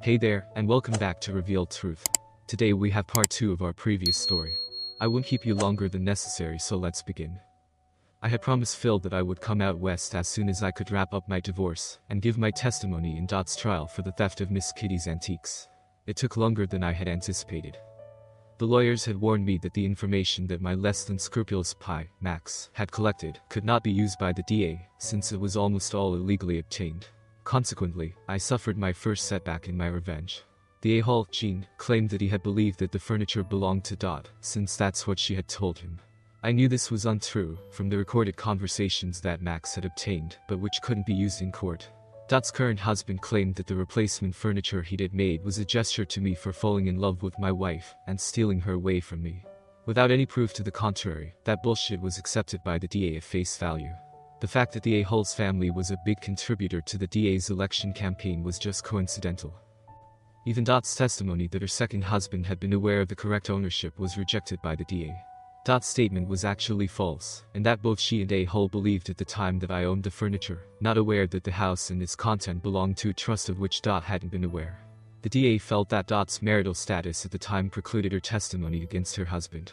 Hey there, and welcome back to Revealed Truth. Today we have part 2 of our previous story. I won't keep you longer than necessary, so let's begin. I had promised Phil that I would come out west as soon as I could wrap up my divorce and give my testimony in Dot's trial for the theft of Miss Kitty's antiques. It took longer than I had anticipated. The lawyers had warned me that the information that my less than scrupulous pie, Max, had collected could not be used by the DA, since it was almost all illegally obtained. Consequently, I suffered my first setback in my revenge. The a-hole, Gene, claimed that he had believed that the furniture belonged to Dot, since that's what she had told him. I knew this was untrue, from the recorded conversations that Max had obtained, but which couldn't be used in court. Dot's current husband claimed that the replacement furniture he'd had made was a gesture to me for falling in love with my wife and stealing her away from me. Without any proof to the contrary, that bullshit was accepted by the DA at face value. The fact that the a-hole's family was a big contributor to the DA's election campaign was just coincidental. Even Dot's testimony that her second husband had been aware of the correct ownership was rejected by the DA. Dot's statement was actually false, and that both she and a-hole believed at the time that I owned the furniture, not aware that the house and its content belonged to a trust of which Dot hadn't been aware. The DA felt that Dot's marital status at the time precluded her testimony against her husband.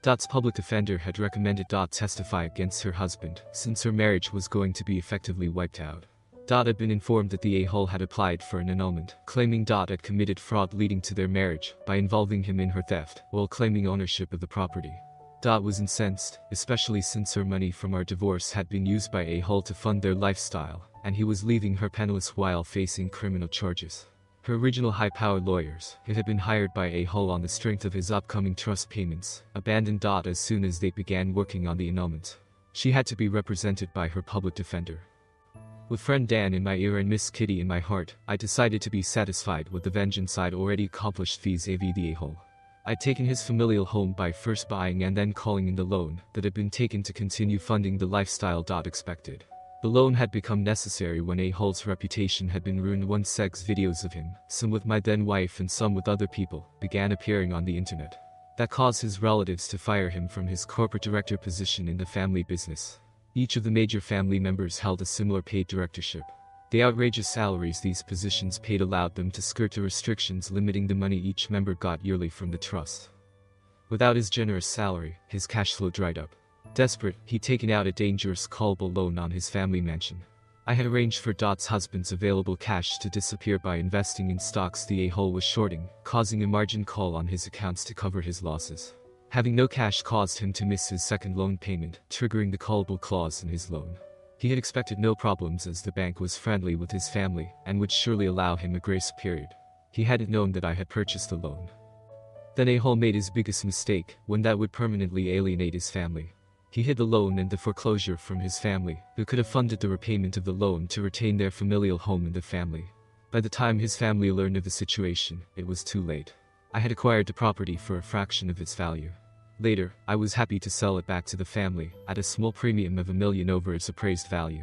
Dot's public defender had recommended Dot testify against her husband, since her marriage was going to be effectively wiped out. Dot had been informed that the a-hole had applied for an annulment, claiming Dot had committed fraud leading to their marriage by involving him in her theft, while claiming ownership of the property. Dot was incensed, especially since her money from our divorce had been used by a-hole to fund their lifestyle, and he was leaving her penniless while facing criminal charges. Her original high-powered lawyers, who had been hired by a-hole on the strength of his upcoming trust payments, abandoned Dot as soon as they began working on the annulment. She had to be represented by her public defender. With friend Dan in my ear and Miss Kitty in my heart, I decided to be satisfied with the vengeance I'd already accomplished vis-a-vis the a-hole. I'd taken his familial home by first buying and then calling in the loan that had been taken to continue funding the lifestyle Dot expected. The loan had become necessary when a-hole's reputation had been ruined once sex videos of him, some with my then wife and some with other people, began appearing on the internet. That caused his relatives to fire him from his corporate director position in the family business. Each of the major family members held a similar paid directorship. The outrageous salaries these positions paid allowed them to skirt the restrictions limiting the money each member got yearly from the trust. Without his generous salary, his cash flow dried up. Desperate, he'd taken out a dangerous callable loan on his family mansion. I had arranged for Dot's husband's available cash to disappear by investing in stocks the a-hole was shorting, causing a margin call on his accounts to cover his losses. Having no cash caused him to miss his second loan payment, triggering the callable clause in his loan. He had expected no problems as the bank was friendly with his family and would surely allow him a grace period. He hadn't known that I had purchased the loan. Then a-hole made his biggest mistake, one that would permanently alienate his family. He hid the loan and the foreclosure from his family, who could have funded the repayment of the loan to retain their familial home in the family. By the time his family learned of the situation, it was too late. I had acquired the property for a fraction of its value. Later, I was happy to sell it back to the family, at a small premium of $1 million over its appraised value.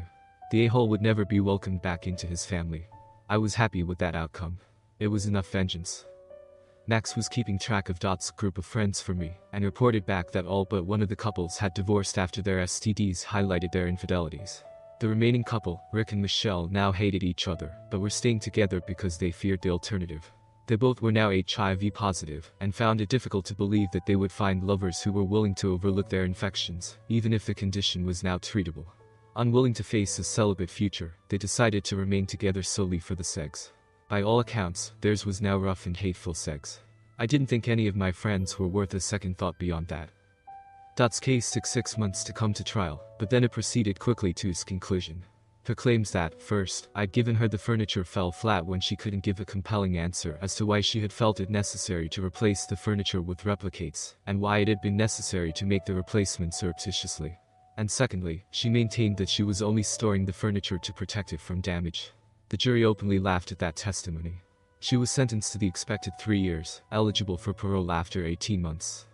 The a-hole would never be welcomed back into his family. I was happy with that outcome. It was enough vengeance. Max was keeping track of Dot's group of friends for me, and reported back that all but one of the couples had divorced after their STDs highlighted their infidelities. The remaining couple, Rick and Michelle, now hated each other, but were staying together because they feared the alternative. They both were now HIV positive, and found it difficult to believe that they would find lovers who were willing to overlook their infections, even if the condition was now treatable. Unwilling to face a celibate future, they decided to remain together solely for the sex. By all accounts, theirs was now rough and hateful sex. I didn't think any of my friends were worth a second thought beyond that. Dot's case took 6 months to come to trial, but then it proceeded quickly to its conclusion. Her claims that, first, I'd given her the furniture fell flat when she couldn't give a compelling answer as to why she had felt it necessary to replace the furniture with replicates, and why it had been necessary to make the replacement surreptitiously. And secondly, she maintained that she was only storing the furniture to protect it from damage. The jury openly laughed at that testimony. She was sentenced to the expected 3 years, eligible for parole after 18 months.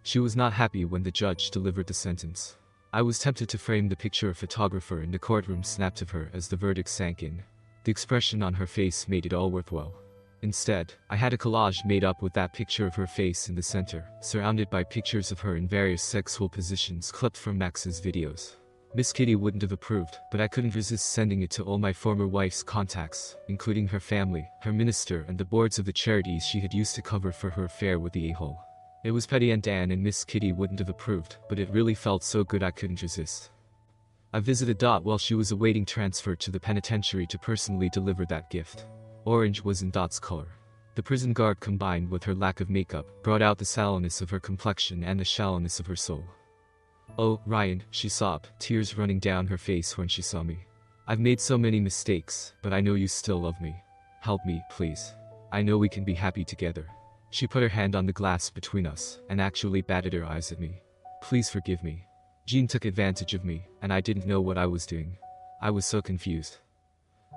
She was not happy when the judge delivered the sentence. I was tempted to frame the picture a photographer in the courtroom snapped of her as the verdict sank in. The expression on her face made it all worthwhile. Instead, I had a collage made up with that picture of her face in the center, surrounded by pictures of her in various sexual positions clipped from Max's videos. Miss Kitty wouldn't have approved, but I couldn't resist sending it to all my former wife's contacts, including her family, her minister, and the boards of the charities she had used to cover for her affair with the a-hole. It was petty and Dan and Miss Kitty wouldn't have approved, but it really felt so good I couldn't resist. I visited Dot while she was awaiting transfer to the penitentiary to personally deliver that gift. Orange was in Dot's color. The prison guard, combined with her lack of makeup, brought out the sallowness of her complexion and the shallowness of her soul. "Oh, Ryan," she sobbed, tears running down her face when she saw me. "I've made so many mistakes, but I know you still love me. Help me, please. I know we can be happy together." She put her hand on the glass between us, and actually batted her eyes at me. "Please forgive me. Jean took advantage of me, and I didn't know what I was doing. I was so confused."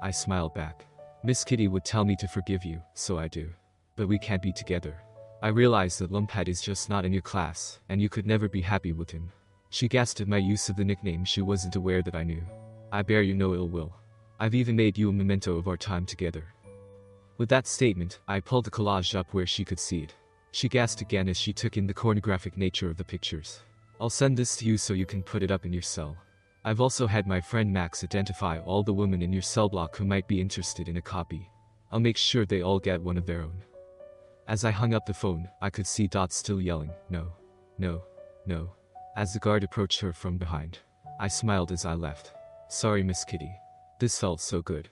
I smiled back. "Miss Kitty would tell me to forgive you, so I do. But we can't be together. I realize that Lumphead is just not in your class, and you could never be happy with him." She gasped at my use of the nickname she wasn't aware that I knew. "I bear you no ill will. I've even made you a memento of our time together." With that statement, I pulled the collage up where she could see it. She gasped again as she took in the pornographic nature of the pictures. "I'll send this to you so you can put it up in your cell. I've also had my friend Max identify all the women in your cell block who might be interested in a copy. I'll make sure they all get one of their own." As I hung up the phone, I could see Dot still yelling, "No, no, no," as the guard approached her from behind. I smiled as I left. "Sorry, Miss Kitty. This felt so good."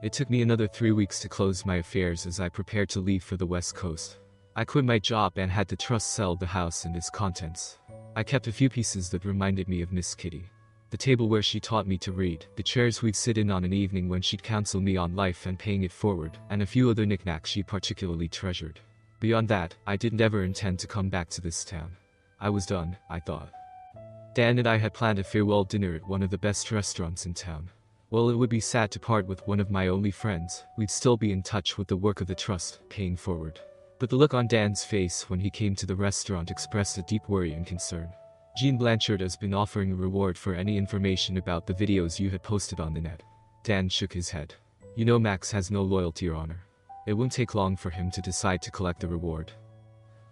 It took me another 3 weeks to close my affairs as I prepared to leave for the West Coast. I quit my job and had to trust sell the house and its contents. I kept a few pieces that reminded me of Miss Kitty. The table where she taught me to read, the chairs we'd sit in on an evening when she'd counsel me on life and paying it forward, and a few other knickknacks she particularly treasured. Beyond that, I didn't ever intend to come back to this town. I was done, I thought. Dan and I had planned a farewell dinner at one of the best restaurants in town. While it would be sad to part with one of my only friends, we'd still be in touch with the work of the trust, paying forward. But the look on Dan's face when he came to the restaurant expressed a deep worry and concern. "Jean Blanchard has been offering a reward for any information about the videos you had posted on the net." Dan shook his head. "You know Max has no loyalty or honor. It won't take long for him to decide to collect the reward.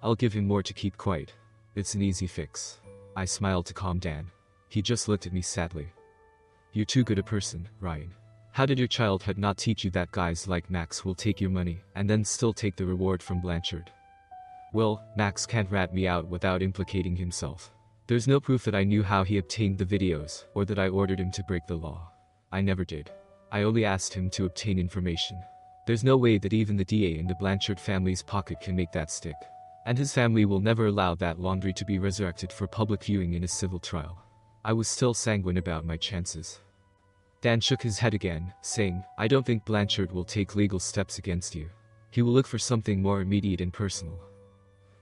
I'll give him more to keep quiet. It's an easy fix." I smiled to calm Dan. He just looked at me sadly. "You're too good a person, Ryan. How did your childhood not teach you that guys like Max will take your money and then still take the reward from Blanchard?" "Well, Max can't rat me out without implicating himself. There's no proof that I knew how he obtained the videos or that I ordered him to break the law. I never did. I only asked him to obtain information. There's no way that even the DA in the Blanchard family's pocket can make that stick. And his family will never allow that laundry to be resurrected for public viewing in a civil trial." I was still sanguine about my chances. Dan shook his head again, saying, "I don't think Blanchard will take legal steps against you. He will look for something more immediate and personal."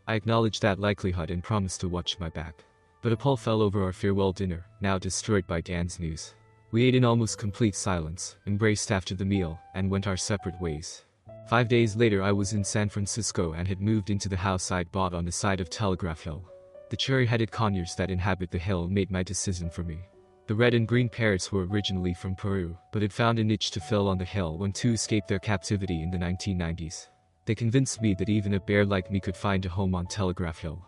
I acknowledged that likelihood and promised to watch my back. But a pall fell over our farewell dinner, now destroyed by Dan's news. We ate in almost complete silence, embraced after the meal, and went our separate ways. 5 days later I was in San Francisco and had moved into the house I'd bought on the side of Telegraph Hill. The cherry-headed conures that inhabit the hill made my decision for me. The red and green parrots were originally from Peru, but had found a niche to fill on the hill when two escaped their captivity in the 1990s. They convinced me that even a bear like me could find a home on Telegraph Hill.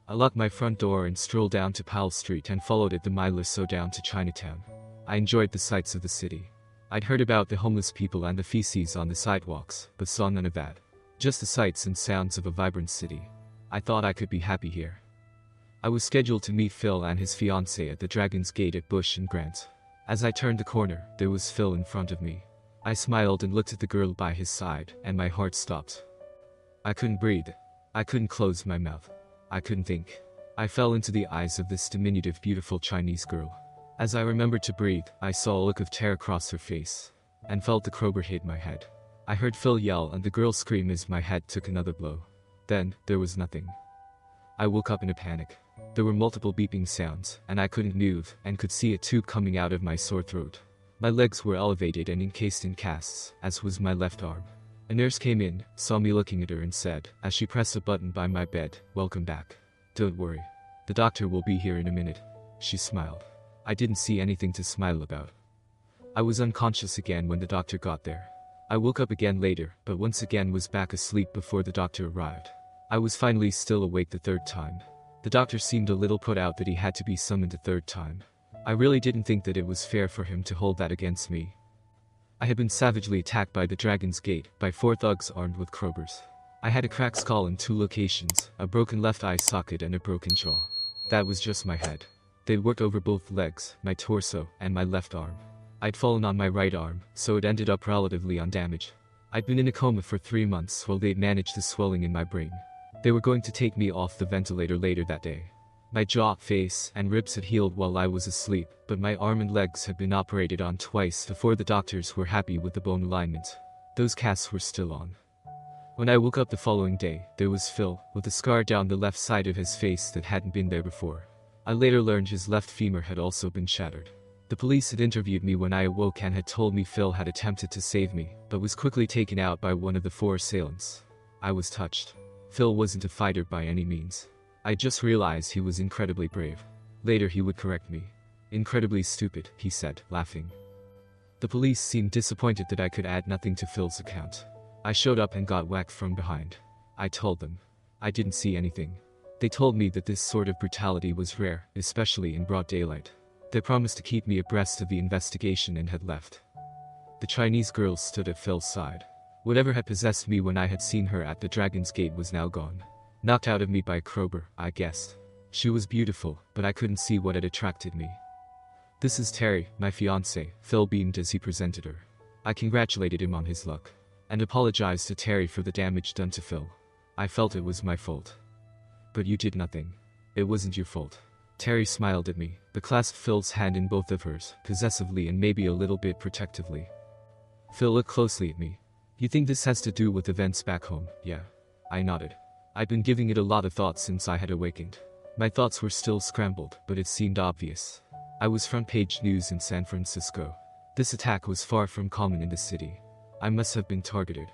I locked my front door and strolled down to Powell Street and followed it the mile or so down to Chinatown. I enjoyed the sights of the city. I'd heard about the homeless people and the feces on the sidewalks, but saw none of that. Just the sights and sounds of a vibrant city. I thought I could be happy here. I was scheduled to meet Phil and his fiancée at the Dragon's Gate at Bush and Grant. As I turned the corner, there was Phil in front of me. I smiled and looked at the girl by his side, and my heart stopped. I couldn't breathe. I couldn't close my mouth. I couldn't think. I fell into the eyes of this diminutive, beautiful Chinese girl. As I remembered to breathe, I saw a look of terror cross her face, and felt the crowbar hit my head. I heard Phil yell and the girl scream as my head took another blow. Then, there was nothing. I woke up in a panic. There were multiple beeping sounds, and I couldn't move, and could see a tube coming out of my sore throat. My legs were elevated and encased in casts, as was my left arm. A nurse came in, saw me looking at her and said, as she pressed a button by my bed, "Welcome back. Don't worry. The doctor will be here in a minute." She smiled. I didn't see anything to smile about. I was unconscious again when the doctor got there. I woke up again later, but once again was back asleep before the doctor arrived. I was finally still awake the third time. The doctor seemed a little put out that he had to be summoned a third time. I really didn't think that it was fair for him to hold that against me. I had been savagely attacked by the Dragon's Gate by 4 thugs armed with crowbars. I had a cracked skull in 2 locations, a broken left eye socket and a broken jaw. That was just my head. They'd worked over both legs, my torso, and my left arm. I'd fallen on my right arm, so it ended up relatively undamaged. I'd been in a coma for 3 months while they'd managed the swelling in my brain. They were going to take me off the ventilator later that day. My jaw, face, and ribs had healed while I was asleep, but my arm and legs had been operated on twice before the doctors were happy with the bone alignment. Those casts were still on. When I woke up the following day, there was Phil, with a scar down the left side of his face that hadn't been there before. I later learned his left femur had also been shattered. The police had interviewed me when I awoke and had told me Phil had attempted to save me, but was quickly taken out by one of the 4 assailants. I was touched. Phil wasn't a fighter by any means. I just realized he was incredibly brave. Later he would correct me. Incredibly stupid, he said, laughing. The police seemed disappointed that I could add nothing to Phil's account. I showed up and got whacked from behind. I told them. I didn't see anything. They told me that this sort of brutality was rare, especially in broad daylight. They promised to keep me abreast of the investigation and had left. The Chinese girl stood at Phil's side. Whatever had possessed me when I had seen her at the Dragon's Gate was now gone. Knocked out of me by a crowbar, I guessed. She was beautiful, but I couldn't see what had attracted me. "This is Terry, my fiancée," Phil beamed as he presented her. I congratulated him on his luck, and apologized to Terry for the damage done to Phil. I felt it was my fault. "But you did nothing. It wasn't your fault." Terry smiled at me, but clasped Phil's hand in both of hers, possessively and maybe a little bit protectively. Phil looked closely at me. "You think this has to do with events back home?" "Yeah." I nodded. I'd been giving it a lot of thought since I had awakened. My thoughts were still scrambled, but it seemed obvious. I was front-page news in San Francisco. This attack was far from common in the city. I must have been targeted.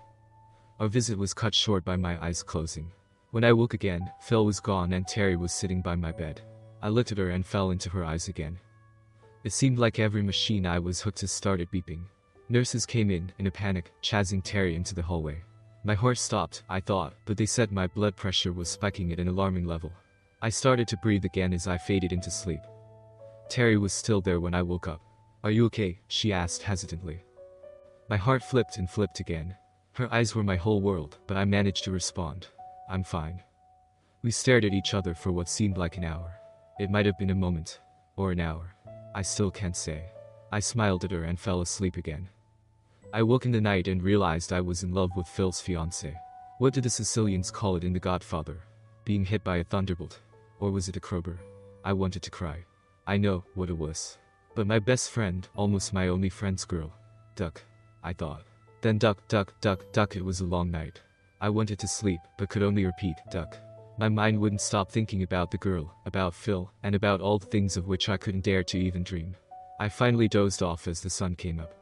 Our visit was cut short by my eyes closing. When I woke again, Phil was gone and Terry was sitting by my bed. I looked at her and fell into her eyes again. It seemed like every machine I was hooked to started beeping. Nurses came in a panic, chasing Terry into the hallway. My heart stopped, I thought, but they said my blood pressure was spiking at an alarming level. I started to breathe again as I faded into sleep. Terry was still there when I woke up. "Are you okay?" she asked hesitantly. My heart flipped and flipped again. Her eyes were my whole world, but I managed to respond. "I'm fine." We stared at each other for what seemed like an hour. It might have been a moment. Or an hour. I still can't say. I smiled at her and fell asleep again. I woke in the night and realized I was in love with Phil's fiancée. What did the Sicilians call it in The Godfather? Being hit by a thunderbolt? Or was it a crowbar? I wanted to cry. I know what it was. But my best friend, almost my only friend's girl. Duck. I thought. Then duck, duck, duck, duck. It was a long night. I wanted to sleep, but could only repeat, duck. My mind wouldn't stop thinking about the girl, about Phil, and about all the things of which I couldn't dare to even dream. I finally dozed off as the sun came up.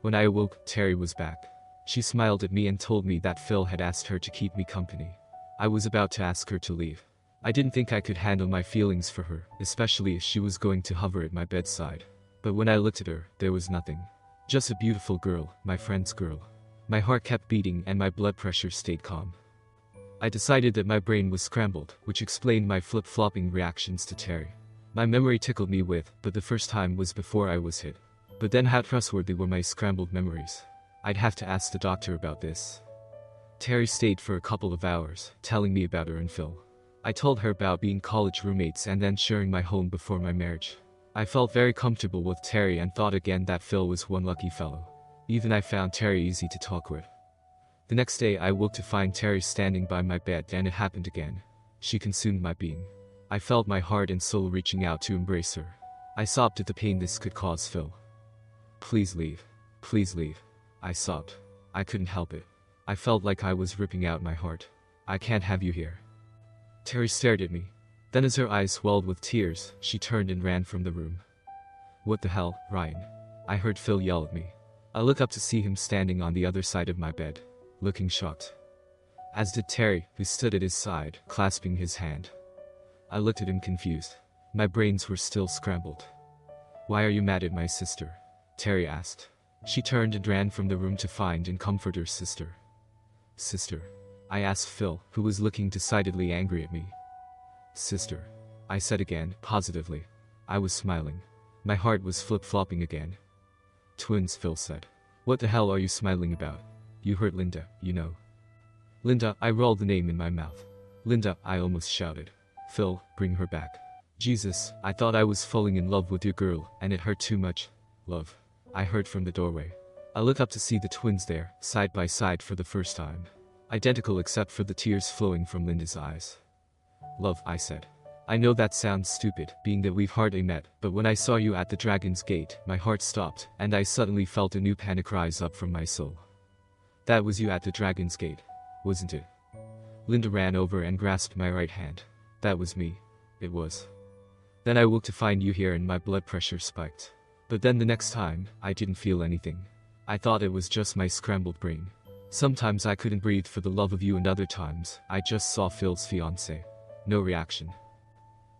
When I awoke, Terry was back. She smiled at me and told me that Phil had asked her to keep me company. I was about to ask her to leave. I didn't think I could handle my feelings for her, especially if she was going to hover at my bedside. But when I looked at her, there was nothing. Just a beautiful girl, my friend's girl. My heart kept beating and my blood pressure stayed calm. I decided that my brain was scrambled, which explained my flip-flopping reactions to Terry. My memory tickled me with, but the first time was before I was hit. But then how trustworthy were my scrambled memories? I'd have to ask the doctor about this. Terry stayed for a couple of hours, telling me about her and Phil. I told her about being college roommates and then sharing my home before my marriage. I felt very comfortable with Terry and thought again that Phil was one lucky fellow. Even I found Terry easy to talk with. The next day I woke to find Terry standing by my bed and it happened again. She consumed my being. I felt my heart and soul reaching out to embrace her. I sobbed at the pain this could cause Phil. "Please leave. Please leave." I sobbed. I couldn't help it. I felt like I was ripping out my heart. "I can't have you here." Terry stared at me. Then as her eyes swelled with tears, she turned and ran from the room. "What the hell, Ryan?" I heard Phil yell at me. I looked up to see him standing on the other side of my bed, looking shocked. As did Terry, who stood at his side, clasping his hand. I looked at him confused. My brains were still scrambled. "Why are you mad at my sister?" Terry asked. She turned and ran from the room to find and comfort her sister. "Sister?" I asked Phil, who was looking decidedly angry at me. "Sister," I said again, positively. I was smiling. My heart was flip-flopping again. Twins, Phil said. What the hell are you smiling about? You hurt Linda, you know. Linda, I rolled the name in my mouth. Linda, I almost shouted. Phil, bring her back. Jesus, I thought I was falling in love with your girl, and it hurt too much. Love. I heard from the doorway. I looked up to see the twins there, side by side for the first time. Identical except for the tears flowing from Linda's eyes. Love, I said. I know that sounds stupid, being that we've hardly met, but when I saw you at the Dragon's Gate, my heart stopped, and I suddenly felt a new panic rise up from my soul. That was you at the Dragon's Gate, wasn't it? Linda ran over and grasped my right hand. That was me. It was. Then I woke to find you here and my blood pressure spiked. But then the next time, I didn't feel anything. I thought it was just my scrambled brain. Sometimes I couldn't breathe for the love of you and other times, I just saw Phil's fiancée. No reaction.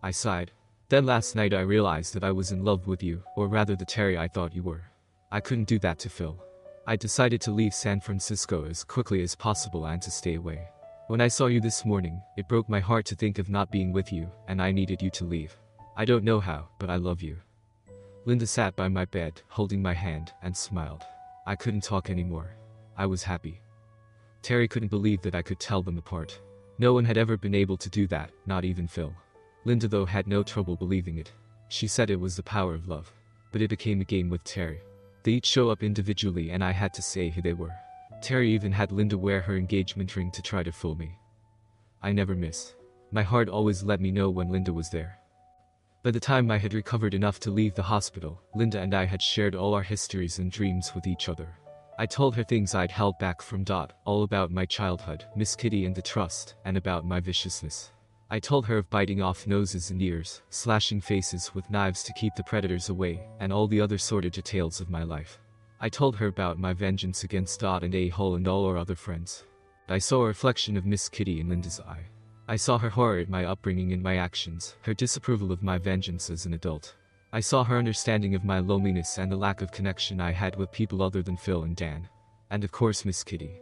I sighed. Then last night I realized that I was in love with you, or rather the Terry I thought you were. I couldn't do that to Phil. I decided to leave San Francisco as quickly as possible and to stay away. When I saw you this morning, it broke my heart to think of not being with you, and I needed you to leave. I don't know how, but I love you. Linda sat by my bed, holding my hand, and smiled. I couldn't talk anymore. I was happy. Terry couldn't believe that I could tell them apart. No one had ever been able to do that, not even Phil. Linda though had no trouble believing it. She said it was the power of love. But it became a game with Terry. They each show up individually and I had to say who they were. Terry even had Linda wear her engagement ring to try to fool me. I never missed. My heart always let me know when Linda was there. By the time I had recovered enough to leave the hospital, Linda and I had shared all our histories and dreams with each other. I told her things I'd held back from Dot, all about my childhood, Miss Kitty and the trust, and about my viciousness. I told her of biting off noses and ears, slashing faces with knives to keep the predators away, and all the other sordid details of my life. I told her about my vengeance against Dot and A-Hole and all our other friends. I saw a reflection of Miss Kitty in Linda's eye. I saw her horror at my upbringing and my actions, her disapproval of my vengeance as an adult. I saw her understanding of my loneliness and the lack of connection I had with people other than Phil and Dan. And of course Miss Kitty.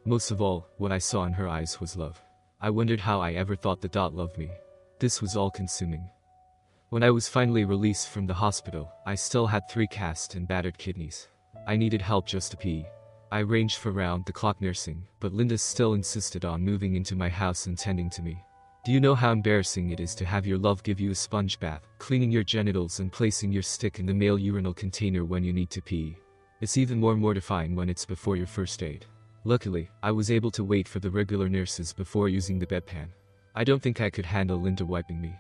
Most of all, what I saw in her eyes was love. I wondered how I ever thought that Dot loved me. This was all-consuming. When I was finally released from the hospital, I still had 3 cast and battered kidneys. I needed help just to pee. I arranged for round-the-clock nursing, but Linda still insisted on moving into my house and tending to me. Do you know how embarrassing it is to have your love give you a sponge bath, cleaning your genitals and placing your stick in the male urinal container when you need to pee? It's even more mortifying when it's before your first date. Luckily, I was able to wait for the regular nurses before using the bedpan. I don't think I could handle Linda wiping me.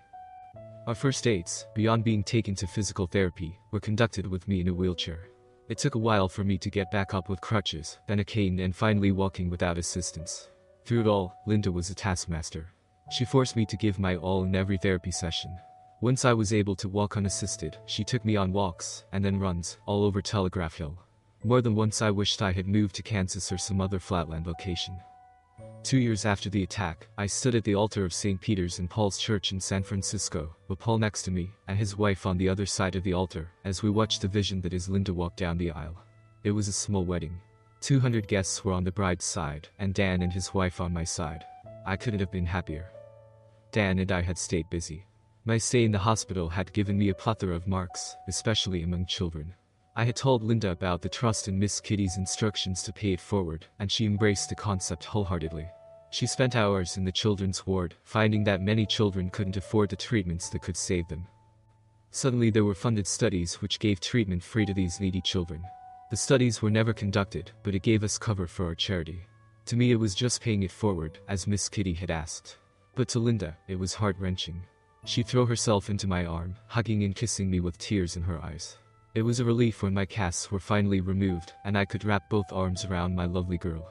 Our first dates, beyond being taken to physical therapy, were conducted with me in a wheelchair. It took a while for me to get back up with crutches, then a cane and finally walking without assistance. Through it all, Linda was a taskmaster. She forced me to give my all in every therapy session. Once I was able to walk unassisted, she took me on walks, and then runs, all over Telegraph Hill. More than once I wished I had moved to Kansas or some other flatland location. 2 years after the attack, I stood at the altar of St. Peter's and Paul's Church in San Francisco, with Paul next to me, and his wife on the other side of the altar, as we watched the vision that is Linda walk down the aisle. It was a small wedding. 200 guests were on the bride's side, and Dan and his wife on my side. I couldn't have been happier. Dan and I had stayed busy. My stay in the hospital had given me a plethora of marks, especially among children. I had told Linda about the trust in Miss Kitty's instructions to pay it forward, and she embraced the concept wholeheartedly. She spent hours in the children's ward, finding that many children couldn't afford the treatments that could save them. Suddenly there were funded studies which gave treatment free to these needy children. The studies were never conducted, but it gave us cover for our charity. To me it was just paying it forward, as Miss Kitty had asked. But to Linda, it was heart-wrenching. She'd throw herself into my arm, hugging and kissing me with tears in her eyes. It was a relief when my casts were finally removed, and I could wrap both arms around my lovely girl.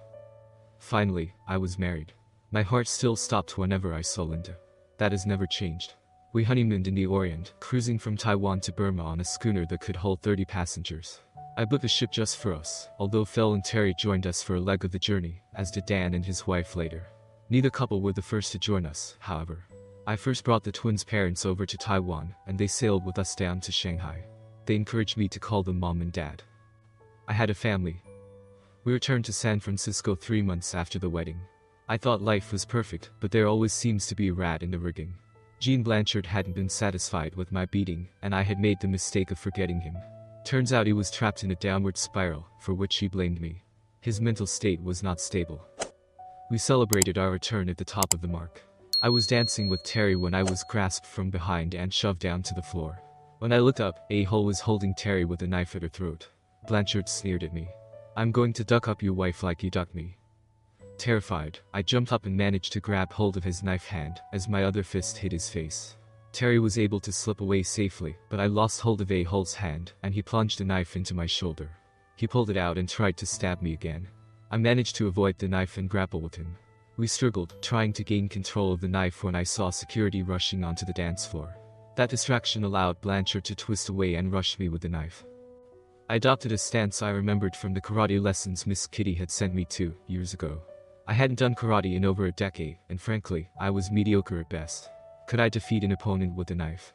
Finally, I was married. My heart still stopped whenever I saw Linda. That has never changed. We honeymooned in the Orient, cruising from Taiwan to Burma on a schooner that could hold 30 passengers. I booked a ship just for us, although Phil and Terry joined us for a leg of the journey, as did Dan and his wife later. Neither couple were the first to join us, however. I first brought the twins' parents over to Taiwan, and they sailed with us down to Shanghai. They encouraged me to call them Mom and Dad. I had a family. We returned to San Francisco 3 months after the wedding. I thought life was perfect, but there always seems to be a rat in the rigging. Jean Blanchard hadn't been satisfied with my beating, and I had made the mistake of forgetting him. Turns out he was trapped in a downward spiral, for which he blamed me. His mental state was not stable. We celebrated our return at the top of the mark. I was dancing with Terry when I was grasped from behind and shoved down to the floor. When I looked up, A-hole was holding Terry with a knife at her throat. Blanchard sneered at me. "I'm going to duck up your wife like you ducked me." Terrified, I jumped up and managed to grab hold of his knife hand, as my other fist hit his face. Terry was able to slip away safely, but I lost hold of A-hole's hand, and he plunged a knife into my shoulder. He pulled it out and tried to stab me again. I managed to avoid the knife and grapple with him. We struggled, trying to gain control of the knife when I saw security rushing onto the dance floor. That distraction allowed Blanchard to twist away and rush me with the knife. I adopted a stance I remembered from the karate lessons Miss Kitty had sent me 2 years ago. I hadn't done karate in over a decade, and frankly, I was mediocre at best. Could I defeat an opponent with a knife?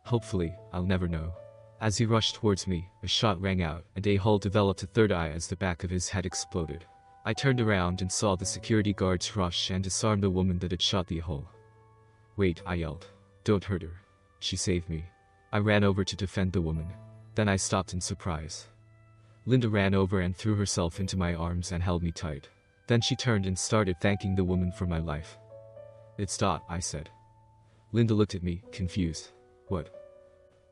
Hopefully, I'll never know. As he rushed towards me, a shot rang out, and A-hole developed a third eye as the back of his head exploded. I turned around and saw the security guards rush and disarm the woman that had shot the A-hole. "Wait," I yelled. "Don't hurt her. She saved me." I ran over to defend the woman. Then I stopped in surprise. Linda ran over and threw herself into my arms and held me tight. Then she turned and started thanking the woman for my life. "It's Dot," I said. Linda looked at me, confused. "What?"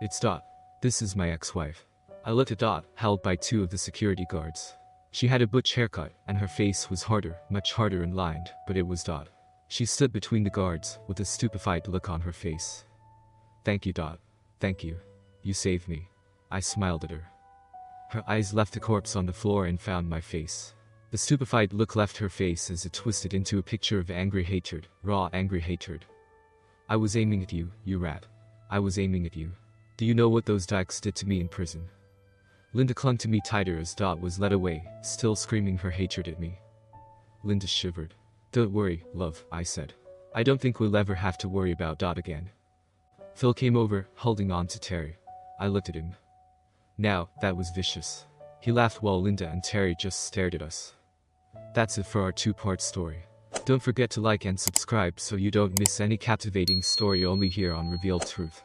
"It's Dot. This is my ex-wife." I looked at Dot, held by 2 of the security guards. She had a butch haircut, and her face was harder, much harder and lined, but it was Dot. She stood between the guards, with a stupefied look on her face. "Thank you, Dot. Thank you. You saved me." I smiled at her. Her eyes left the corpse on the floor and found my face. The stupefied look left her face as it twisted into a picture of angry hatred, raw angry hatred. "I was aiming at you, you rat. I was aiming at you. Do you know what those dykes did to me in prison?" Linda clung to me tighter as Dot was led away, still screaming her hatred at me. Linda shivered. "Don't worry, love," I said. "I don't think we'll ever have to worry about Dot again." Phil came over, holding on to Terry. I looked at him. Now, that was vicious. He laughed while Linda and Terry just stared at us. That's it for our 2-part story. Don't forget to like and subscribe so you don't miss any captivating story only here on Revealed Truth.